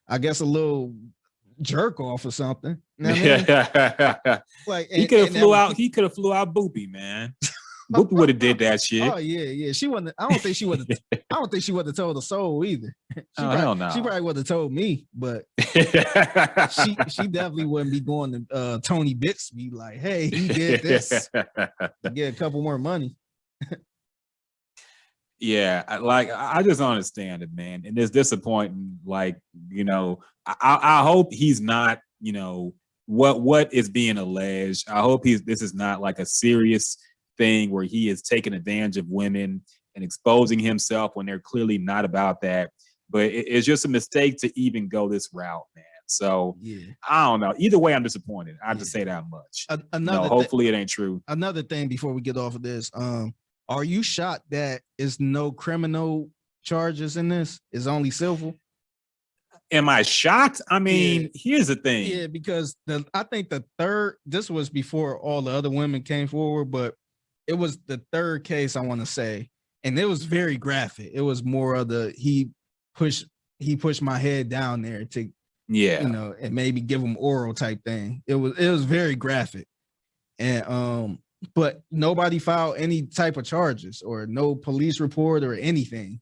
I guess a little jerk off or something. You know what I mean? Like he could have flew out. He could have flew out Boopy, man. Boopy would have did that shit. Oh yeah. She wouldn't. I don't think she would have. I don't think she would have told the soul either. She probably would have told me, but she definitely wouldn't be going to Tony Buzbee like, hey, he did this to get a couple more money. Yeah, I just don't understand it, man, and it's disappointing. Like, I hope he's not, what is being alleged. I hope this is not like a serious thing where he is taking advantage of women and exposing himself when they're clearly not about that. But it's just a mistake to even go this route, man. So I don't know. Either way, I'm disappointed. I have to say that much. Hopefully it ain't true. Another thing before we get off of this, are you shocked that it's no criminal charges in this? It's only civil? Am I shocked? I mean, here's the thing. Yeah, because I think the third, this was before all the other women came forward, but it was the third case, I want to say. And it was very graphic. It was more of he pushed my head down there to, and maybe give him oral type thing. It was very graphic. And but nobody filed any type of charges or no police report or anything.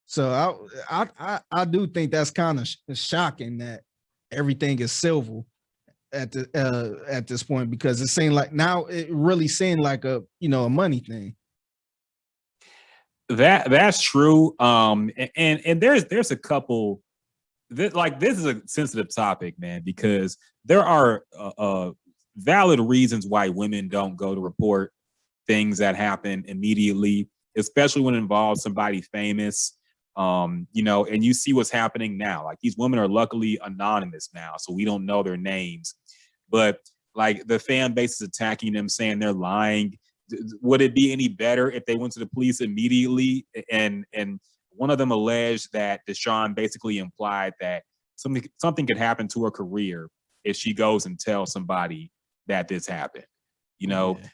So I do think that's kind of shocking that everything is civil at this point, because it seemed like now it really seemed like a money thing. That's true. And there's a couple this is a sensitive topic, man, because there are valid reasons why women don't go to report things that happen immediately, especially when it involves somebody famous. And you see what's happening now. Like, these women are luckily anonymous now, so we don't know their names. But like, the fan base is attacking them, saying they're lying. Would it be any better if they went to the police immediately? And one of them alleged that Deshaun basically implied that something could happen to her career if she goes and tells somebody that this happened.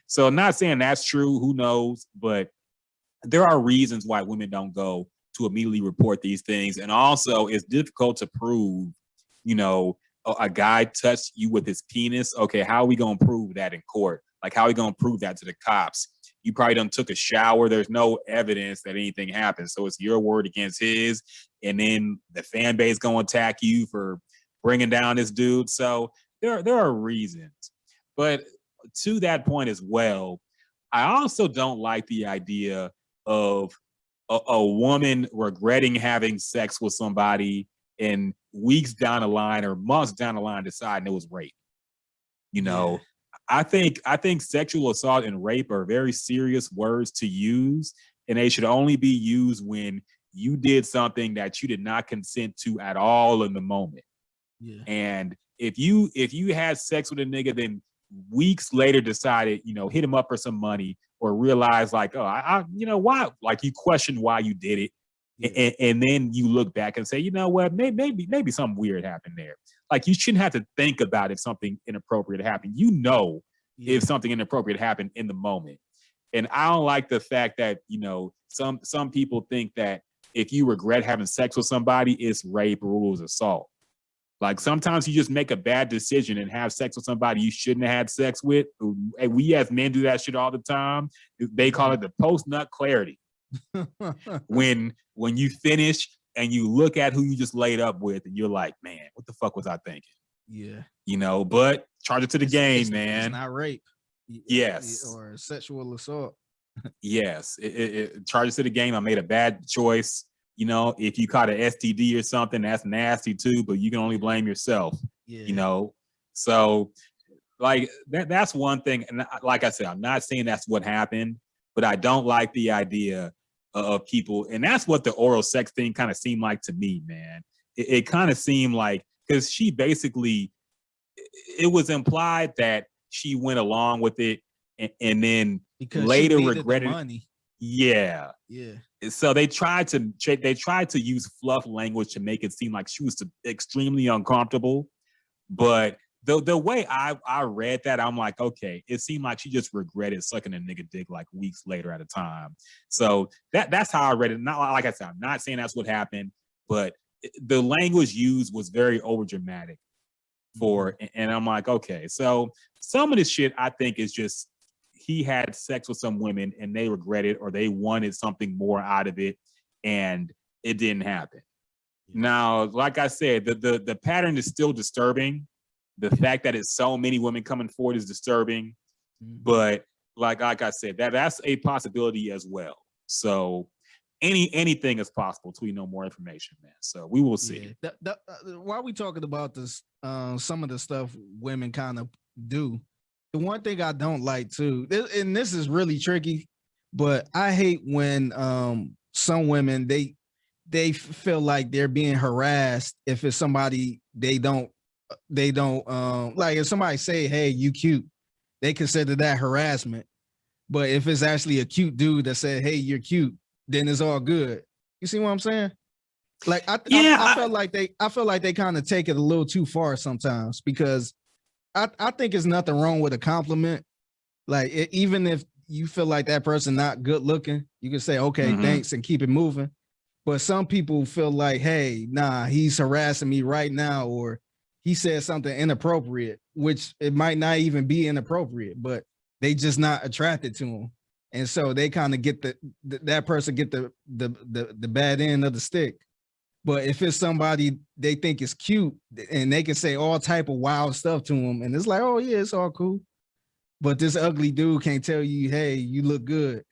So I'm not saying that's true. Who knows? But there are reasons why women don't go to immediately report these things. And also, it's difficult to prove, a guy touched you with his penis. Okay, how are we going to prove that in court? Like, how are we going to prove that to the cops? You probably done took a shower. There's no evidence that anything happened. So it's your word against his. And then the fan base going to attack you for bringing down this dude. So there are reasons. But to that point as well, I also don't like the idea of a woman regretting having sex with somebody and weeks down the line or months down the line deciding it was rape. I think sexual assault and rape are very serious words to use, and they should only be used when you did something that you did not consent to at all in the moment. Yeah. And if you had sex with a nigga, then weeks later decided, hit him up for some money or realize like, oh, I why? Like you question why you did it. Yeah. And then you look back and say, you know what, maybe something weird happened there. Like you shouldn't have to think about if something inappropriate happened. If something inappropriate happened in the moment. And I don't like the fact that, some people think that if you regret having sex with somebody, it's rape or it was assault. Like sometimes you just make a bad decision and have sex with somebody you shouldn't have had sex with. And we as men do that shit all the time. They call it the post-nut clarity. when you finish and you look at who you just laid up with and you're like, man, what the fuck was I thinking? Yeah. But charge it to the game, man. It's not rape. Yes. Or sexual assault. Yes. It charges to the game. I made a bad choice. If you caught an STD or something, that's nasty too, but you can only blame yourself. So like that's one thing. And like I said, I'm not saying that's what happened, but I don't like the idea of people. And that's what the oral sex thing kind of seemed like to me, man. It kind of seemed like, because she basically, it was implied that she went along with it and then because later regretted money. Yeah. So they tried to use fluff language to make it seem like she was extremely uncomfortable. But the way I read that, I'm like, okay, it seemed like she just regretted sucking a nigga dick like weeks later at a time. So that's how I read it. Not like I said, I'm not saying that's what happened, but the language used was very overdramatic and I'm like, okay, so some of this shit I think is just he had sex with some women and they regretted or they wanted something more out of it and it didn't happen. Now, like I said, the pattern is still disturbing. The fact that it's so many women coming forward is disturbing, but like I said, that's a possibility as well. So anything is possible till we know more information, man. So we will see. While we talking about this, some of the stuff women kind of do, the one thing I don't like too, and this is really tricky, but I hate when some women they feel like they're being harassed if it's somebody they don't like. If somebody say, hey, you cute, they consider that harassment. But if it's actually a cute dude that said, hey, you're cute, then it's all good. You see what I'm saying? Like I feel like they kind of take it a little too far sometimes, because I think it's nothing wrong with a compliment. Like even if you feel like that person not good looking, you can say, okay, thanks, and keep it moving. But some people feel like, hey, nah, he's harassing me right now, or he said something inappropriate, which it might not even be inappropriate, but they just not attracted to him. And so they kind of get that person get the bad end of the stick. But if it's somebody they think is cute and they can say all type of wild stuff to him, and it's like, oh yeah, it's all cool. But this ugly dude can't tell you, hey, you look good.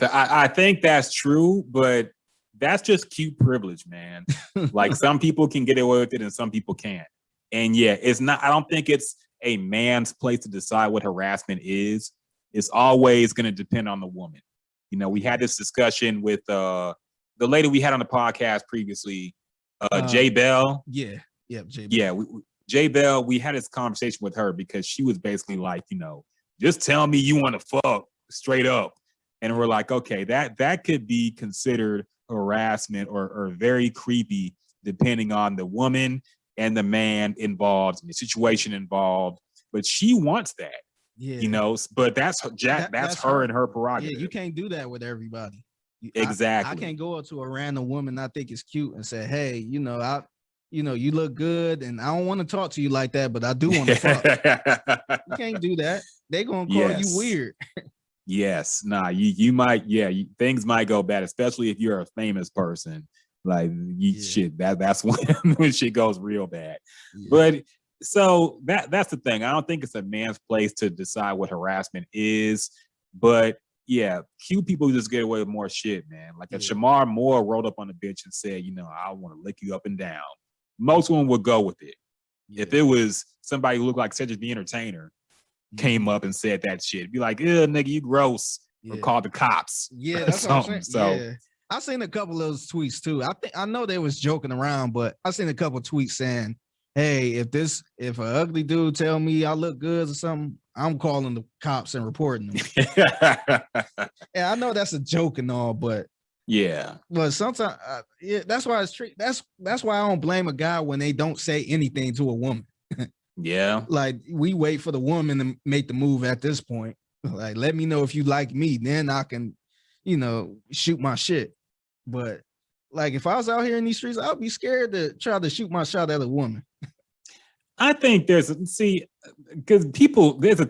I think that's true, but that's just cute privilege, man. Like some people can get away with it and some people can't. And yeah, it's not, I don't think it's a man's place to decide what harassment is. It's always going to depend on the woman. We had this discussion with the lady we had on the podcast previously, Jay Bell. Jay Bell. Yeah, Jay Bell, we had this conversation with her because she was basically like, just tell me you want to fuck straight up. And we're like, okay, that could be considered harassment or very creepy, depending on the woman and the man involved and the situation involved. But she wants that, but that's her and her prerogative. Yeah, you can't do that with everybody. Exactly. I can't go up to a random woman I think is cute and say, hey, you look good, and I don't want to talk to you like that, but I do want to fuck. You can't do that. They're gonna call you weird. Yes, you might. Yeah, things might go bad, especially if you're a famous person. Like shit, that's when shit goes real bad. Yeah. But so that's the thing. I don't think it's a man's place to decide what harassment is. But yeah, cute people just get away with more shit, man. Like if Shamar Moore rolled up on the bitch and said, I want to lick you up and down, most women would go with it. Yeah. If it was somebody who looked like Cedric the Entertainer came up and said that shit, be like, nigga, you gross, or call the cops. Yeah, that's what I'm saying. So I seen a couple of those tweets too. I know they was joking around, but I seen a couple of tweets saying, "Hey, if an ugly dude tell me I look good or something, I'm calling the cops and reporting them." And I know that's a joke and all, but sometimes that's why that's why I don't blame a guy when they don't say anything to a woman. Yeah, like we wait for the woman to make the move at this point. Like, let me know if you like me, then I can, shoot my shit. But like, if I was out here in these streets, I'd be scared to try to shoot my shot at a woman. I think there's the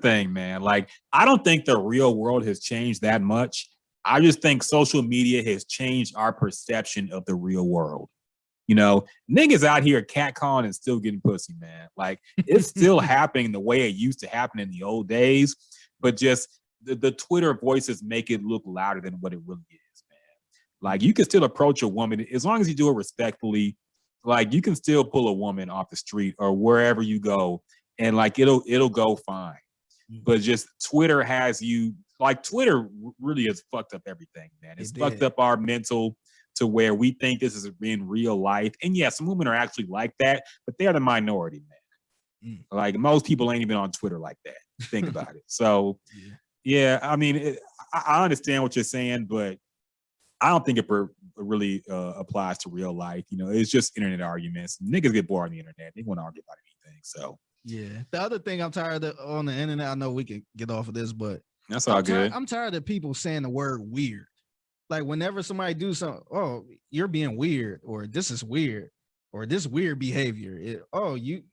thing, man. Like, I don't think the real world has changed that much. I just think social media has changed our perception of the real world. Niggas out here catcalling and still getting pussy, man. Like, it's still happening the way it used to happen in the old days, but just the Twitter voices make it look louder than what it really is, man. Like, you can still approach a woman as long as you do it respectfully. Like, you can still pull a woman off the street or wherever you go, and like it'll go fine. But just Twitter has you, like, Twitter really has fucked up everything, man. It's fucked up our mental to where we think this is in real life. And yeah, some women are actually like that, but they're the minority, man. Like, most people ain't even on Twitter like that. Think about it. So yeah, I mean, I understand what you're saying, but I don't think it really applies to real life. It's just internet arguments. Niggas get bored on the internet. They want to argue about anything. So yeah. The other thing I'm tired of on the internet, I know we can get off of this, but that's all good. I'm tired of people saying the word weird. Like, whenever somebody do something, oh, you're being weird, or this is weird, or this weird behavior. You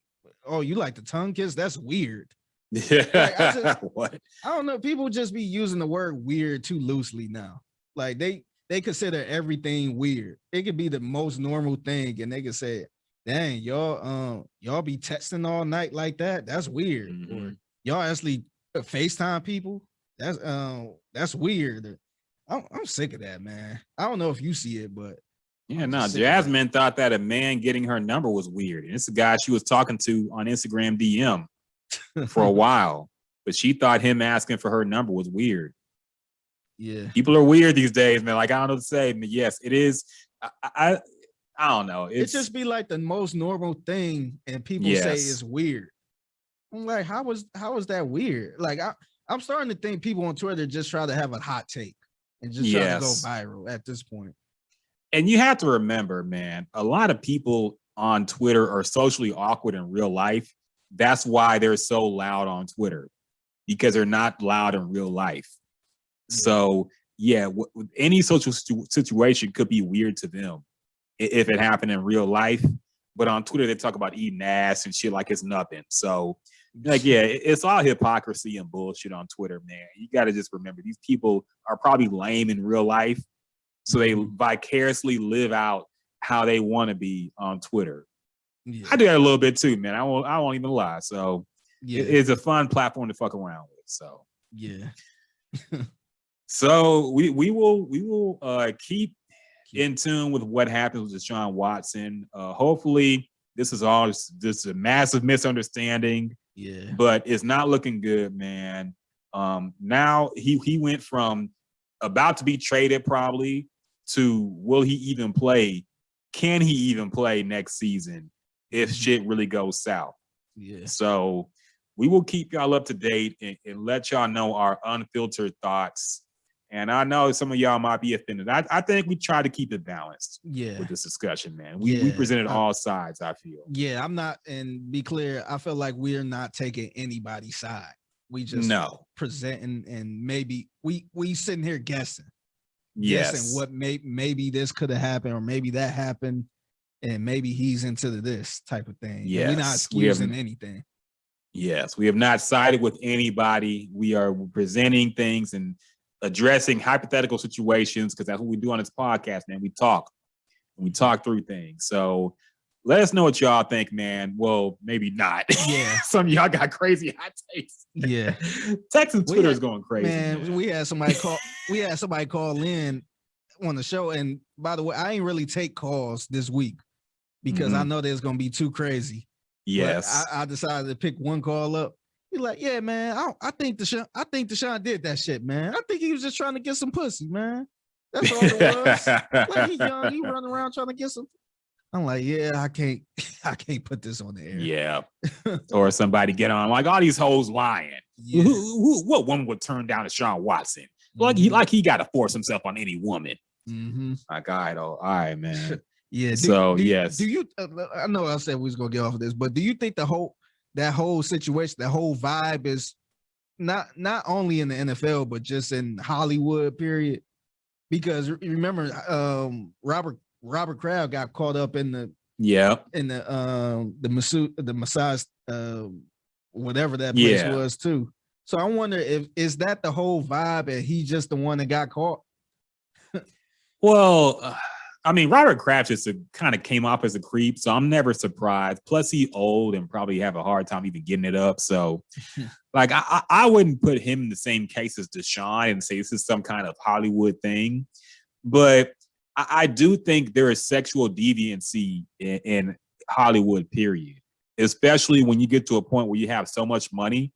like the tongue kiss? That's weird. Yeah. Like, what? I don't know. People just be using the word weird too loosely now. Like, they consider everything weird. It could be the most normal thing, and they could say, "Dang, y'all be texting all night like that? That's weird." Or y'all actually FaceTime people? That's weird. I'm sick of that, man. I don't know if you see it, but Jasmine thought that a man getting her number was weird, and it's a guy she was talking to on Instagram DM for a while, but she thought him asking for her number was weird. Yeah, people are weird these days, man. Like, I don't know what to say, but yes, it is. I don't know. It just be like the most normal thing, and people say it's weird. I'm like, how is that weird? Like, I'm starting to think people on Twitter just try to have a hot take and just try to go viral at this point. And you have to remember, man, a lot of people on Twitter are socially awkward in real life. That's why they're so loud on Twitter, because they're not loud in real life. So yeah, any social situation could be weird to them if it happened in real life. But on Twitter, they talk about eating ass and shit like it's nothing. So, like, yeah, it's all hypocrisy and bullshit on Twitter, man. You got to just remember, these people are probably lame in real life, so they vicariously live out how they want to be on Twitter. Yeah. I do that a little bit too, man. I won't even lie. So it's a fun platform to fuck around with. So yeah. So we will keep in tune with what happens with Deshaun Watson. Hopefully this is all just a massive misunderstanding. Yeah. But it's not looking good, man. Now he went from about to be traded probably to will he even play? Can he even play next season if shit really goes south? Yeah. So we will keep y'all up to date and let y'all know our unfiltered thoughts. And I know some of y'all might be offended. I think we try to keep it balanced with this discussion, man. We presented all sides, I feel. Yeah, I'm not, and be clear, I feel like we're not taking anybody's side. We just presenting, and maybe we sitting here guessing. Guessing what maybe this could have happened, or maybe that happened, and maybe he's into this type of thing. Yes. We're not excusing anything. Yes, we have not sided with anybody. We are presenting things and addressing hypothetical situations, because that's what we do on this podcast, man. We talk through things. So let us know what y'all think, man. Well, maybe not. Yeah. Some of y'all got crazy hot takes. Yeah. Texas Twitter is going crazy. Man, we had somebody call in on the show. And by the way, I ain't really take calls this week because I know there's gonna be too crazy. Yes. But I decided to pick one call up. He's like, yeah, man, I think Deshaun did that shit, man. I think he was just trying to get some pussy, man. That's all it was. Like, he young, he running around trying to get some. I'm like, yeah, I can't put this on the air. Yeah. Or somebody get on like all these hoes lying. Yeah. What woman would turn down Deshaun Watson? Mm-hmm. Like he got to force himself on any woman. Mm-hmm. Like, all right, man. Yeah. Yes. Do you? I know I said we was gonna get off of this, but do you think that whole situation, that whole vibe is not only in the NFL but just in Hollywood? Period. Because remember, Robert Kraft got caught up in the massage whatever that place was too. So I wonder if is that the whole vibe and he just the one that got caught. Well, I mean, Robert Kraft just kind of came off as a creep, so I'm never surprised. Plus, he's old and probably have a hard time even getting it up. So, like, I wouldn't put him in the same case as Deshaun and say this is some kind of Hollywood thing. But I do think there is sexual deviancy in Hollywood, period. Especially when you get to a point where you have so much money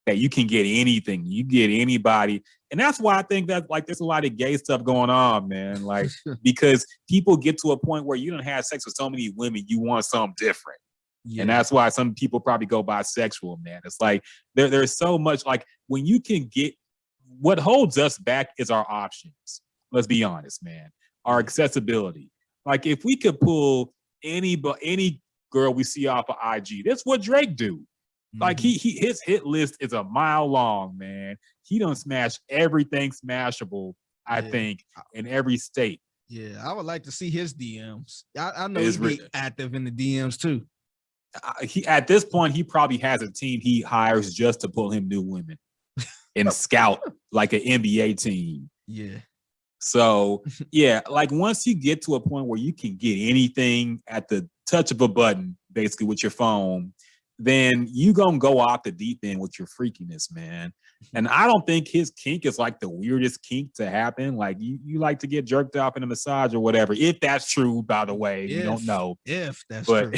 that you can get anything, you get anybody. And that's why I think that like there's a lot of gay stuff going on, man. Like, because people get to a point where you don't have sex with so many women, you want something different. Yeah. And that's why some people probably go bisexual, man. It's like there's so much, like when you can get, what holds us back is our options. Let's be honest, man. Our accessibility. Like if we could pull any girl we see off of IG, that's what Drake do. Like his hit list is a mile long, man. He done smashed everything smashable, I think, in every state. Yeah, I would like to see his DMs. I know he's active in the DMs too. At this point, he probably has a team he hires just to pull him new women and scout like an NBA team. Yeah. So, yeah, like once you get to a point where you can get anything at the touch of a button, basically with your phone, then you gonna go off the deep end with your freakiness, man. And I don't think his kink is like the weirdest kink to happen. Like you like to get jerked off in a massage or whatever. If that's true, by the way, we don't know. If that's true.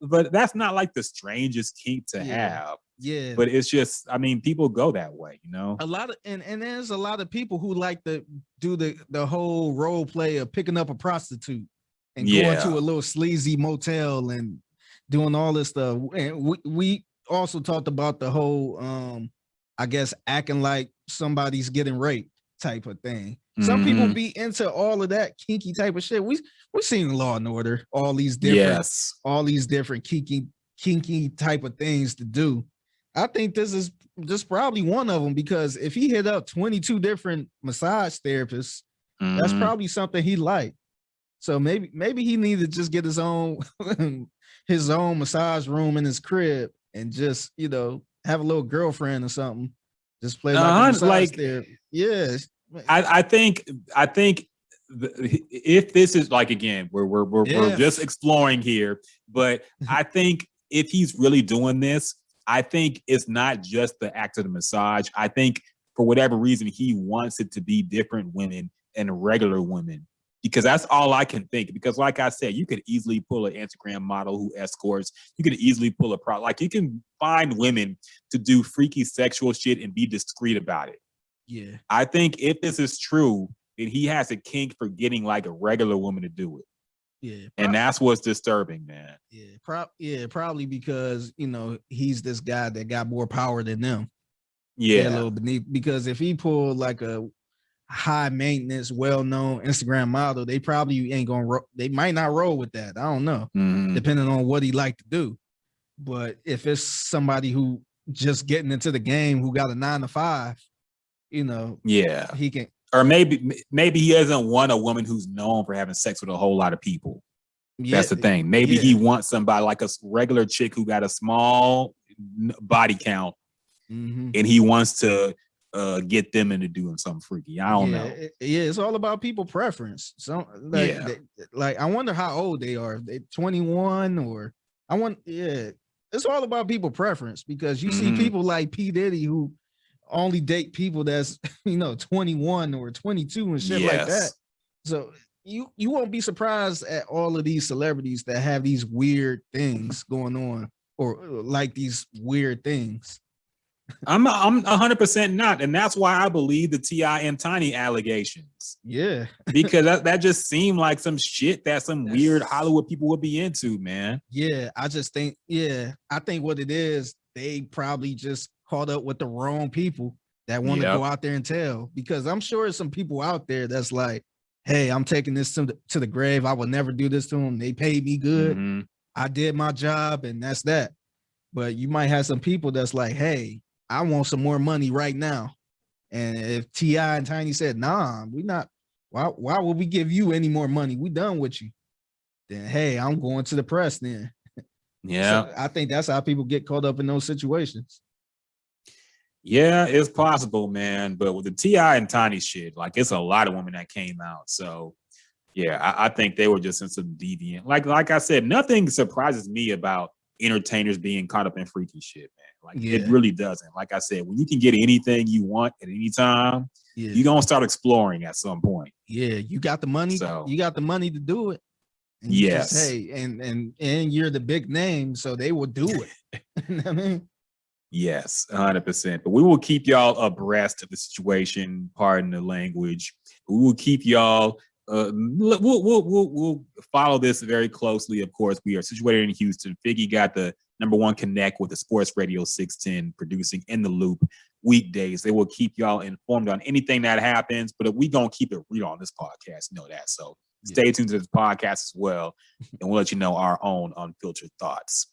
But that's not like the strangest kink to have. Yeah. But it's just, I mean, people go that way, you know? A lot of and there's a lot of people who like to do the whole role play of picking up a prostitute and going to a little sleazy motel and doing all this stuff. And we also talked about the whole I guess acting like somebody's getting raped type of thing. Some people be into all of that kinky type of shit. We've seen Law and Order, all these different kinky type of things to do. I think this is just probably one of them, because if he hit up 22 different massage therapists, that's probably something he liked. So maybe he needed to just get his own massage room in his crib and just, you know, have a little girlfriend or something. Just play like a massage therapy. Yeah. I think if this is like, again, we're just exploring here, but I think if he's really doing this, I think it's not just the act of the massage. I think for whatever reason, he wants it to be different women and regular women, because that's all I can think. Because like I said, you could easily pull an Instagram model who escorts. You could easily pull like you can find women to do freaky sexual shit and be discreet about it. Yeah. I think if this is true, then he has a kink for getting like a regular woman to do it. Yeah. And that's what's disturbing, man. Yeah. Probably because, you know, he's this guy that got more power than them. Yeah. A little beneath, because if he pulled like a high maintenance, well-known Instagram model, they probably ain't gonna they might not roll with that. I don't know, depending on what he like to do. But if it's somebody who just getting into the game, who got a 9-to-5, you know, he can. Or maybe he doesn't want a woman who's known for having sex with a whole lot of people. Yeah, that's the thing. Maybe he wants somebody like a regular chick who got a small body count, and he wants to get them into doing something freaky. I don't know. It's all about people preference. So like I wonder how old they are. They 21 or it's all about people preference, because you see people like P. Diddy who only date people that's, you know, 21 or 22 and shit like that. So you won't be surprised at all of these celebrities that have these weird things going on, or like these weird things. I'm 100% not, and that's why I believe the T.I. and Tiny allegations. Yeah, because that just seemed like some shit that some weird Hollywood people would be into, man. Yeah, I just think, I think what it is, they probably just caught up with the wrong people that want to go out there and tell. Because I'm sure there's some people out there that's like, hey, I'm taking this to the grave. I will never do this to them. They paid me good. Mm-hmm. I did my job, and that's that. But you might have some people that's like, hey, I want some more money right now. And if T.I. and Tiny said, nah, we not, why would we give you any more money? We done with you. Then, hey, I'm going to the press then. Yeah. So I think that's how people get caught up in those situations. Yeah, it's possible, man. But with the T.I. and Tiny shit, like it's a lot of women that came out. So yeah, I think they were just in some deviant. Like I said, nothing surprises me about entertainers being caught up in freaky shit, man. Like it really doesn't. Like I said, when you can get anything you want at any time, you're gonna start exploring at some point. Yeah, you got the money. So you got the money to do it. And yes. Just, hey, and you're the big name, so they will do it. You know what I mean? Yes, 100%. But we will keep y'all abreast of the situation. Pardon the language. We will keep y'all. We'll follow this very closely. Of course, we are situated in Houston. Figgy got the #1 connect with the Sports Radio 610, producing In the Loop weekdays. They will keep y'all informed on anything that happens, but we gonna keep it real on this podcast. You know that. So stay tuned to this podcast as well, and we'll let you know our own unfiltered thoughts.